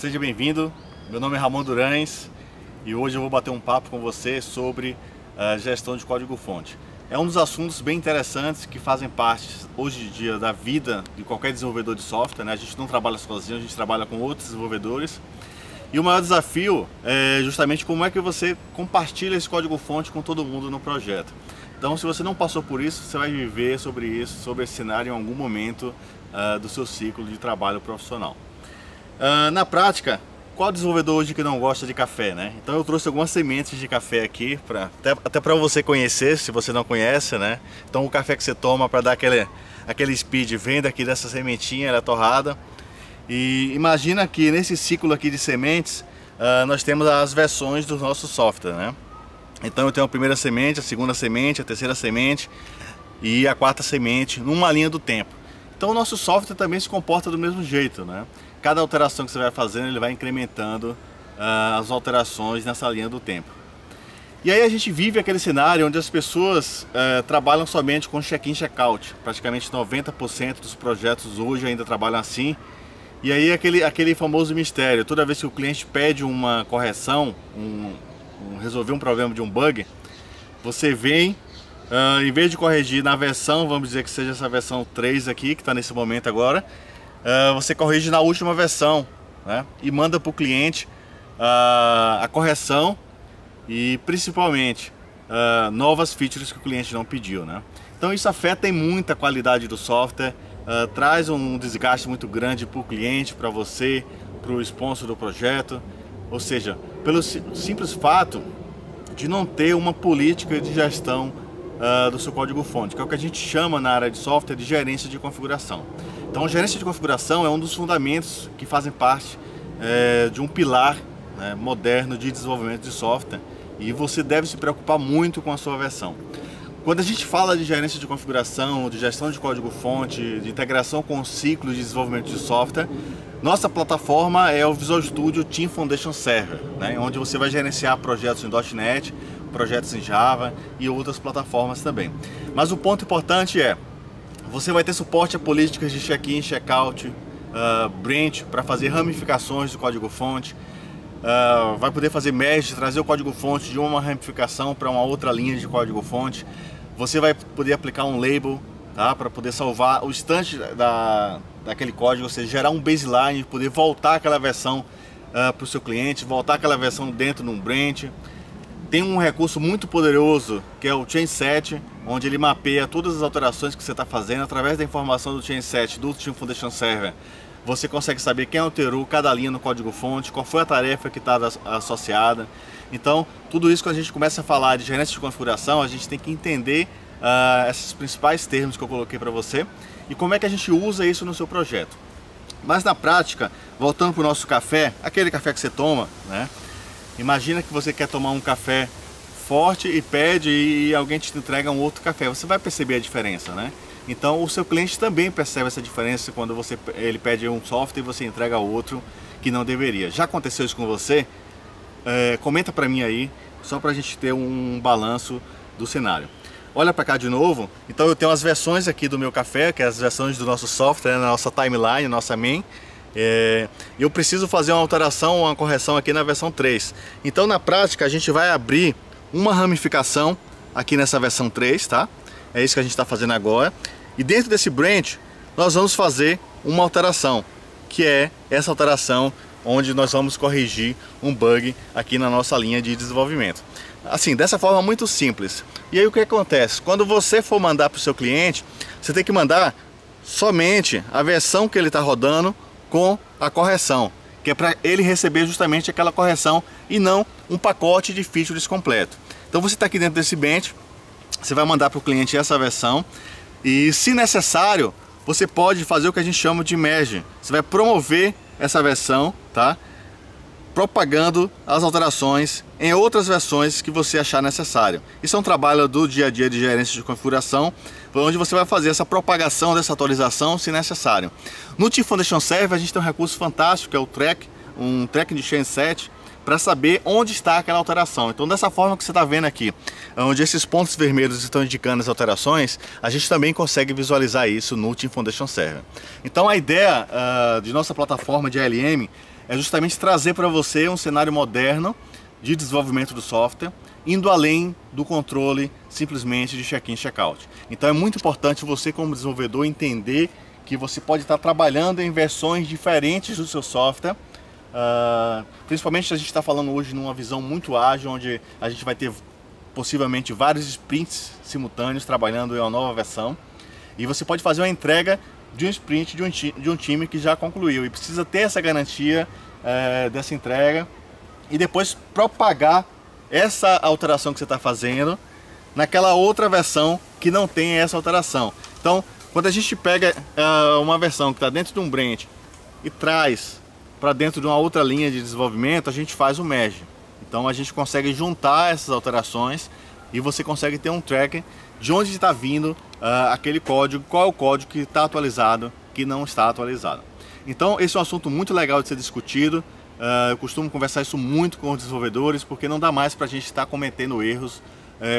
Seja bem-vindo, meu nome é Ramon Durães e hoje eu vou bater um papo com você sobre a gestão de código-fonte. É um dos assuntos bem interessantes que fazem parte hoje em dia da vida de qualquer desenvolvedor de software, né? A gente não trabalha sozinho, a gente trabalha com outros desenvolvedores. E o maior desafio é justamente como é que você compartilha esse código-fonte com todo mundo no projeto. Então, se você não passou por isso, você vai viver sobre isso, sobre esse cenário em algum momento do seu ciclo de trabalho profissional. Na prática, qual desenvolvedor hoje que não gosta de café, né? Então eu trouxe algumas sementes de café aqui, até para você conhecer, se você não conhece, né? Então o café que você toma para dar aquele speed vem daqui dessa sementinha, ela é torrada. E imagina que nesse ciclo aqui de sementes, nós temos as versões do nosso software, né? Então eu tenho a primeira semente, a segunda semente, a terceira semente e a quarta semente numa linha do tempo. Então o nosso software também se comporta do mesmo jeito, né? Cada alteração que você vai fazendo, ele vai incrementando as alterações nessa linha do tempo. E aí a gente vive aquele cenário onde as pessoas trabalham somente com check-in, check-out. Praticamente 90% dos projetos hoje ainda trabalham assim. E aí aquele famoso mistério, toda vez que o cliente pede uma correção, resolver um problema de um bug, você vem, em vez de corrigir na versão, vamos dizer que seja essa versão 3 aqui, que está nesse momento agora, você corrige na última versão, né? E manda para o cliente a correção e principalmente novas features que o cliente não pediu, né? Então isso afeta em muito a qualidade do software, traz um desgaste muito grande para o cliente, para você, para o sponsor do projeto, ou seja, pelo simples fato de não ter uma política de gestão do seu código-fonte, que é o que a gente chama na área de software de gerência de configuração. Então a gerência de configuração é um dos fundamentos que fazem parte de um pilar, né, moderno de desenvolvimento de software, e você deve se preocupar muito com a sua versão. Quando a gente fala de gerência de configuração, de gestão de código-fonte, de integração com o ciclo de desenvolvimento de software, nossa plataforma é o Visual Studio Team Foundation Server, né, onde você vai gerenciar projetos em .NET, projetos em Java e outras plataformas também. Mas o ponto importante é, você vai ter suporte a políticas de check-in, check-out, branch para fazer ramificações do código-fonte, vai poder fazer merge, trazer o código-fonte de uma ramificação para uma outra linha de código-fonte. Você vai poder aplicar um label, tá, para poder salvar o instante daquele código, ou seja, gerar um baseline, poder voltar aquela versão para o seu cliente, voltar aquela versão dentro de um branch. Tem um recurso muito poderoso que é o Chainset, onde ele mapeia todas as alterações que você está fazendo através da informação do Chainset do Team Foundation Server. Você consegue saber quem alterou cada linha no código-fonte, qual foi a tarefa que está associada. Então, tudo isso que a gente começa a falar de gerência de configuração, a gente tem que entender esses principais termos que eu coloquei para você e como é que a gente usa isso no seu projeto. Mas na prática, voltando para o nosso café, aquele café que você toma, né? Imagina que você quer tomar um café forte e pede e alguém te entrega um outro café. Você vai perceber a diferença, né? Então o seu cliente também percebe essa diferença quando ele pede um software e você entrega outro que não deveria. Já aconteceu isso com você? Comenta para mim aí, só para a gente ter um balanço do cenário. Olha para cá de novo. Então eu tenho as versões aqui do meu café, que é as versões do nosso software, né, na nossa timeline, nossa main. Eu preciso fazer uma alteração, uma correção aqui na versão 3. Então na prática a gente vai abrir uma ramificação aqui nessa versão 3, tá? É isso que a gente está fazendo agora. E dentro desse branch nós vamos fazer uma alteração, que é essa alteração onde nós vamos corrigir um bug aqui na nossa linha de desenvolvimento. Assim, dessa forma muito simples. E aí o que acontece? Quando você for mandar para o seu cliente, você tem que mandar somente a versão que ele está rodando com a correção, que é para ele receber justamente aquela correção e não um pacote de features completo. Então você está aqui dentro desse bench, você vai mandar para o cliente essa versão e, se necessário, você pode fazer o que a gente chama de merge. Você vai promover essa versão, tá? Propagando as alterações em outras versões que você achar necessário. Isso é um trabalho do dia a dia de gerência de configuração, onde você vai fazer essa propagação dessa atualização se necessário. No Team Foundation Server a gente tem um recurso fantástico, que é o track, um track de Chainset, para saber onde está aquela alteração. Então, dessa forma que você está vendo aqui, onde esses pontos vermelhos estão indicando as alterações, a gente também consegue visualizar isso no Team Foundation Server. Então, a ideia de nossa plataforma de ALM é justamente trazer para você um cenário moderno de desenvolvimento do software, indo além do controle simplesmente de check-in e check-out. Então, é muito importante você, como desenvolvedor, entender que você pode estar trabalhando em versões diferentes do seu software. Principalmente a gente está falando hoje numa visão muito ágil, onde a gente vai ter possivelmente vários sprints simultâneos trabalhando em uma nova versão, e você pode fazer uma entrega de um sprint de um time que já concluiu, e precisa ter essa garantia dessa entrega e depois propagar essa alteração que você está fazendo naquela outra versão que não tem essa alteração. Então, quando a gente pega uma versão que está dentro de um branch e traz para dentro de uma outra linha de desenvolvimento, a gente faz o merge. Então a gente consegue juntar essas alterações e você consegue ter um tracker de onde está vindo aquele código, qual é o código que está atualizado, que não está atualizado. Então esse é um assunto muito legal de ser discutido. Eu costumo conversar isso muito com os desenvolvedores, porque não dá mais para a gente estar cometendo erros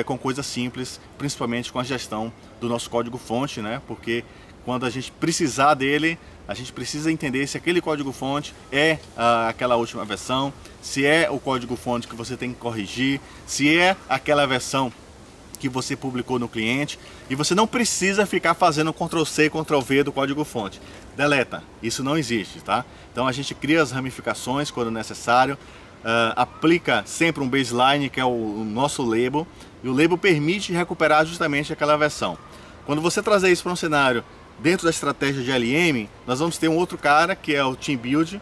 com coisas simples, principalmente com a gestão do nosso código-fonte, né? Porque quando a gente precisar dele, a gente precisa entender se aquele código-fonte é aquela última versão, se é o código-fonte que você tem que corrigir, se é aquela versão que você publicou no cliente, e você não precisa ficar fazendo Ctrl+C, Ctrl+V do código-fonte. Deleta, isso não existe, tá? Então a gente cria as ramificações quando necessário, aplica sempre um baseline, que é o nosso label, e o label permite recuperar justamente aquela versão. Quando você trazer isso para um cenário dentro da estratégia de ALM, nós vamos ter um outro cara, que é o Team Build,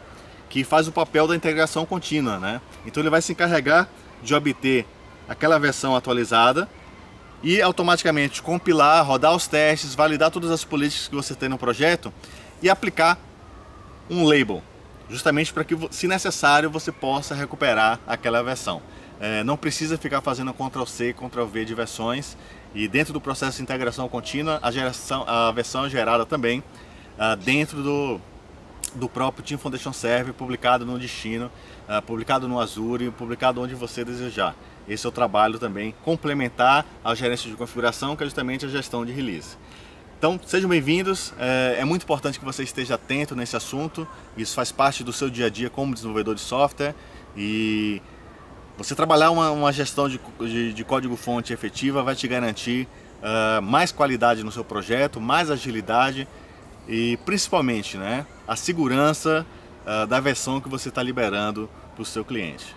que faz o papel da integração contínua, né? Então ele vai se encarregar de obter aquela versão atualizada e automaticamente compilar, rodar os testes, validar todas as políticas que você tem no projeto e aplicar um label, justamente para que, se necessário, você possa recuperar aquela versão. Não precisa ficar fazendo Ctrl+C, Ctrl+V de versões, e dentro do processo de integração contínua, a versão é gerada também dentro do próprio Team Foundation Server, publicado no destino, publicado no Azure, publicado onde você desejar. Esse é o trabalho também complementar à gerência de configuração, que é justamente a gestão de release. Então, sejam bem-vindos. É muito importante que você esteja atento nesse assunto. Isso faz parte do seu dia a dia como desenvolvedor de software, e você trabalhar uma gestão de código-fonte efetiva vai te garantir mais qualidade no seu projeto, mais agilidade e principalmente, né, a segurança da versão que você está liberando para o seu cliente.